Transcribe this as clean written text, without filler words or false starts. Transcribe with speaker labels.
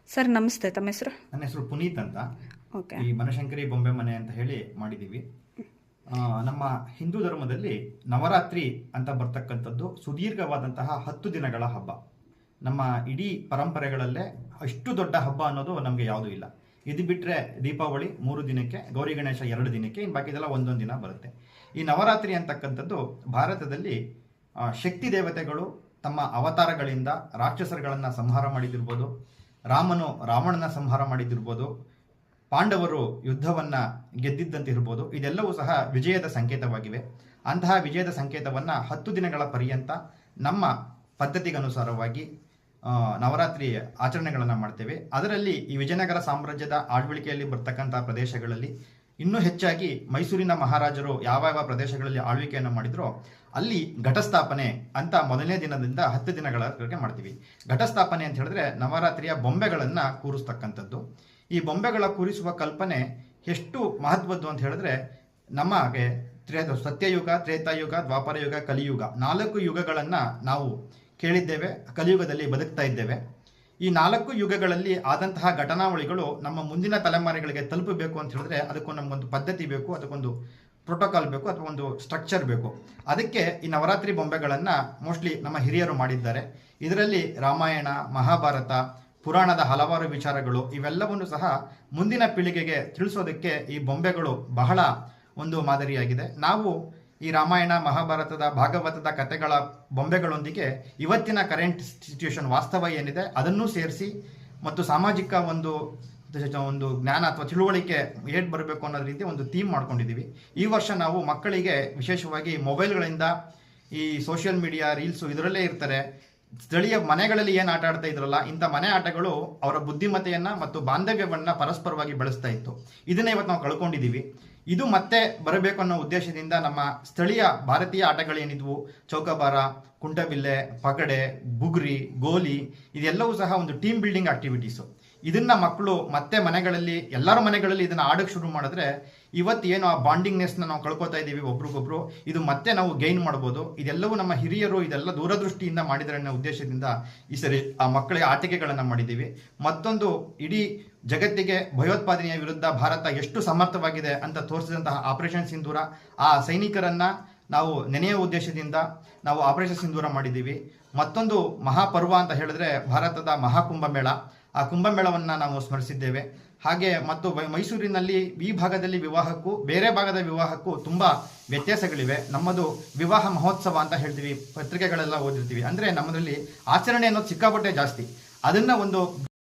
Speaker 1: Sir ನಮಸ್ತೆ, ತಮ್ಮ ಹೆಸರು?
Speaker 2: ನನ್ನ ಹೆಸರು ಪುನೀತ್ ಅಂತ.
Speaker 1: ಓಕೆ.
Speaker 2: ಈ ಬನಶಂಕರಿ ಬೊಂಬೆ ಮನೆ ಅಂತ ಹೇಳಿ ಮಾಡಿದ್ದೀವಿ. ನಮ್ಮ ಹಿಂದೂ ಧರ್ಮದಲ್ಲಿ ನವರಾತ್ರಿ ಅಂತ ಬರ್ತಕ್ಕಂಥದ್ದು ಸುದೀರ್ಘವಾದಂತಹ 10 ದಿನಗಳ ಹಬ್ಬ. ನಮ್ಮ ಇಡೀ ಪರಂಪರೆಗಳಲ್ಲೇ ಅಷ್ಟು ದೊಡ್ಡ ಹಬ್ಬ ಅನ್ನೋದು ನಮಗೆ ಯಾವುದೂ ಇಲ್ಲ. ಇದು ಬಿಟ್ಟರೆ ದೀಪಾವಳಿ 3 ದಿನಕ್ಕೆ, ಗೌರಿ ಗಣೇಶ 2 ದಿನಕ್ಕೆ, ಇನ್ನು ಬಾಕಿದೆಲ್ಲ ಒಂದೊಂದು ದಿನ ಬರುತ್ತೆ. ಈ ನವರಾತ್ರಿ ಅಂತಕ್ಕಂಥದ್ದು ಭಾರತದಲ್ಲಿ ಶಕ್ತಿ ದೇವತೆಗಳು ತಮ್ಮ ಅವತಾರಗಳಿಂದ ರಾಕ್ಷಸರುಗಳನ್ನು ಸಂಹಾರ ಮಾಡಿದಿರ್ಬೋದು, ರಾಮನು ರಾವಣನ ಸಂಹಾರ ಮಾಡಿದಿರ್ಬೋದು, ಪಾಂಡವರು ಯುದ್ಧವನ್ನು ಗೆದ್ದಿದ್ದಂತಿರ್ಬೋದು. ಇದೆಲ್ಲವೂ ಸಹ ವಿಜಯದ ಸಂಕೇತವಾಗಿವೆ. ಅಂತಹ ವಿಜಯದ ಸಂಕೇತವನ್ನು 10 ದಿನಗಳ ಪರ್ಯಂತ ನಮ್ಮ ಪದ್ಧತಿಗನುಸಾರವಾಗಿ ನವರಾತ್ರಿ ಆಚರಣೆಗಳನ್ನು ಮಾಡ್ತೇವೆ. ಅದರಲ್ಲಿ ಈ ವಿಜಯನಗರ ಸಾಮ್ರಾಜ್ಯದ ಆಳ್ವಿಕೆಯಲ್ಲಿ ಬರ್ತಕ್ಕಂಥ ಪ್ರದೇಶಗಳಲ್ಲಿ ಇನ್ನೂ ಹೆಚ್ಚಾಗಿ ಮೈಸೂರಿನ ಮಹಾರಾಜರು ಯಾವ ಪ್ರದೇಶಗಳಲ್ಲಿ ಆಳ್ವಿಕೆಯನ್ನು ಮಾಡಿದ್ರೋ ಅಲ್ಲಿ ಘಟಸ್ಥಾಪನೆ ಅಂತ ಮೊದಲನೇ ದಿನದಿಂದ 10 ದಿನಗಳವರೆಗೆ ಮಾಡ್ತೀವಿ. ಘಟಸ್ಥಾಪನೆ ಅಂತ ಹೇಳಿದ್ರೆ ನವರಾತ್ರಿಯ ಬೊಂಬೆಗಳನ್ನು ಕೂರಿಸ್ತಕ್ಕಂಥದ್ದು. ಈ ಬೊಂಬೆಗಳ ಕೂರಿಸುವ ಕಲ್ಪನೆ ಎಷ್ಟು ಮಹತ್ವದ್ದು ಅಂತ ಹೇಳಿದ್ರೆ, ನಮಗೆ ಸತ್ಯಯುಗ, ತ್ರೇತಾಯುಗ, ದ್ವಾಪರಯುಗ, ಕಲಿಯುಗ 4 ಯುಗಗಳನ್ನು ನಾವು ಕೇಳಿದ್ದೇವೆ. ಕಲಿಯುಗದಲ್ಲಿ ಬದುಕ್ತಾ ಇದ್ದೇವೆ. ಈ 4 ಯುಗಗಳಲ್ಲಿ ಆದಂತಹ ಘಟನಾವಳಿಗಳು ನಮ್ಮ ಮುಂದಿನ ತಲೆಮಾರುಗಳಿಗೆ ತಲುಪಬೇಕು ಅಂತ ಹೇಳಿದ್ರೆ ಅದಕ್ಕೂ ನಮಗೊಂದು ಪದ್ಧತಿ ಬೇಕು, ಅದಕ್ಕೊಂದು ಪ್ರೋಟೋಕಾಲ್ ಬೇಕು, ಅಥವಾ ಒಂದು ಸ್ಟ್ರಕ್ಚರ್ ಬೇಕು. ಅದಕ್ಕೆ ಈ ನವರಾತ್ರಿ ಬೊಂಬೆಗಳನ್ನು ಮೋಸ್ಟ್ಲಿ ನಮ್ಮ ಹಿರಿಯರು ಮಾಡಿದ್ದಾರೆ. ಇದರಲ್ಲಿ ರಾಮಾಯಣ, ಮಹಾಭಾರತ, ಪುರಾಣದ ಹಲವಾರು ವಿಚಾರಗಳು ಇವೆಲ್ಲವನ್ನು ಸಹ ಮುಂದಿನ ಪೀಳಿಗೆಗೆ ತಿಳಿಸೋದಕ್ಕೆ ಈ ಬೊಂಬೆಗಳು ಬಹಳ ಒಂದು ಮಾದರಿಯಾಗಿದೆ. ನಾವು ಈ ರಾಮಾಯಣ, ಮಹಾಭಾರತದ, ಭಾಗವತದ ಕಥೆಗಳ ಬೊಂಬೆಗಳೊಂದಿಗೆ ಇವತ್ತಿನ ಕರೆಂಟ್ ಸಿಚುವೇಶನ್ ವಾಸ್ತವ ಏನಿದೆ ಅದನ್ನೂ ಸೇರಿಸಿ ಮತ್ತು ಸಾಮಾಜಿಕ ಒಂದು ಜ್ಞಾನ ಅಥವಾ ತಿಳುವಳಿಕೆ ಏಟ್ ಬರಬೇಕು ಅನ್ನೋದು ರೀತಿ ಒಂದು ಥೀಮ್ ಮಾಡ್ಕೊಂಡಿದ್ದೀವಿ. ಈ ವರ್ಷ ನಾವು ಮಕ್ಕಳಿಗೆ ವಿಶೇಷವಾಗಿ ಮೊಬೈಲ್ಗಳಿಂದ ಈ ಸೋಷಿಯಲ್ ಮೀಡಿಯಾ, ರೀಲ್ಸು ಇದರಲ್ಲೇ ಇರ್ತಾರೆ. ಸ್ಥಳೀಯ ಮನೆಗಳಲ್ಲಿ ಏನು ಆಟ ಆಡ್ತಾ ಇದ್ರಲ್ಲ, ಇಂಥ ಮನೆ ಆಟಗಳು ಅವರ ಬುದ್ಧಿಮತ್ತೆಯನ್ನು ಮತ್ತು ಬಾಂಧವ್ಯವನ್ನು ಪರಸ್ಪರವಾಗಿ ಬೆಳೆಸ್ತಾ ಇತ್ತು. ಇದನ್ನ ಇವತ್ತು ನಾವು ಕಳ್ಕೊಂಡಿದ್ದೀವಿ. ಇದು ಮತ್ತೆ ಬರಬೇಕು ಅನ್ನೋ ಉದ್ದೇಶದಿಂದ ನಮ್ಮ ಸ್ಥಳೀಯ ಭಾರತೀಯ ಆಟಗಳೇನಿದ್ವು, ಚೌಕಾಬಾರ, ಕುಂಟಬಿಲ್ಲೆ, ಪಗಡೆ, ಬುಗುರಿ, ಗೋಲಿ, ಇದೆಲ್ಲವೂ ಸಹ ಒಂದು ಟೀಮ್ ಬಿಲ್ಡಿಂಗ್ ಆಕ್ಟಿವಿಟೀಸು. ಇದನ್ನ ಮಕ್ಕಳು ಮತ್ತೆ ಮನೆಗಳಲ್ಲಿ, ಎಲ್ಲರ ಮನೆಗಳಲ್ಲಿ ಇದನ್ನ ಆಡಕ್ಕೆ ಶುರು ಮಾಡಿದ್ರೆ ಇವತ್ತು ಏನು ಆ ಬಾಂಡಿಂಗ್ನೆಸ್ನ ನಾವು ಕಳ್ಕೊತಾ ಇದ್ದೀವಿ ಒಬ್ರಿಗೊಬ್ರು, ಇದು ಮತ್ತೆ ನಾವು ಗೈನ್ ಮಾಡ್ಬೋದು. ಇದೆಲ್ಲವೂ ನಮ್ಮ ಹಿರಿಯರು ಇದೆಲ್ಲ ದೂರದೃಷ್ಟಿಯಿಂದ ಮಾಡಿದರೆ ಅನ್ನೋ ಉದ್ದೇಶದಿಂದ ಈ ಸರಿ ಆ ಮಕ್ಕಳಿಗೆ ಆಟಿಕೆಗಳನ್ನು ಮಾಡಿದ್ದೀವಿ. ಮತ್ತೊಂದು, ಇಡೀ ಜಗತ್ತಿಗೆ ಭಯೋತ್ಪಾದನೆಯ ವಿರುದ್ಧ ಭಾರತ ಎಷ್ಟು ಸಮರ್ಥವಾಗಿದೆ ಅಂತ ತೋರಿಸಿದಂತಹ ಆಪರೇಷನ್ ಸಿಂಧೂರ, ಆ ಸೈನಿಕರನ್ನ ನಾವು ನೆನೆಯುವ ಉದ್ದೇಶದಿಂದ ನಾವು ಆಪರೇಷನ್ ಸಿಂಧೂರ ಮಾಡಿದ್ದೀವಿ. ಮತ್ತೊಂದು ಮಹಾಪರ್ವ ಅಂತ ಹೇಳಿದ್ರೆ ಭಾರತದ ಮಹಾಕುಂಭಮೇಳ, ಆ ಕುಂಭಮೇಳವನ್ನು ನಾವು ಸ್ಮರಿಸಿದ್ದೇವೆ. ಹಾಗೆ ಮತ್ತು ಮೈಸೂರಿನಲ್ಲಿ ಈ ಭಾಗದಲ್ಲಿ ವಿವಾಹಕ್ಕೂ ಬೇರೆ ಭಾಗದ ವಿವಾಹಕ್ಕೂ ತುಂಬ ವ್ಯತ್ಯಾಸಗಳಿವೆ. ನಮ್ಮದು ವಿವಾಹ ಮಹೋತ್ಸವ ಅಂತ ಹೇಳ್ತೀವಿ, ಪತ್ರಿಕೆಗಳೆಲ್ಲ ಓದಿರ್ತೀವಿ. ಅಂದರೆ ನಮ್ಮದ್ರಲ್ಲಿ ಆಚರಣೆ ಅನ್ನೋದು ಸಿಕ್ಕಾಪಟ್ಟೆ ಜಾಸ್ತಿ. ಅದನ್ನು ಒಂದು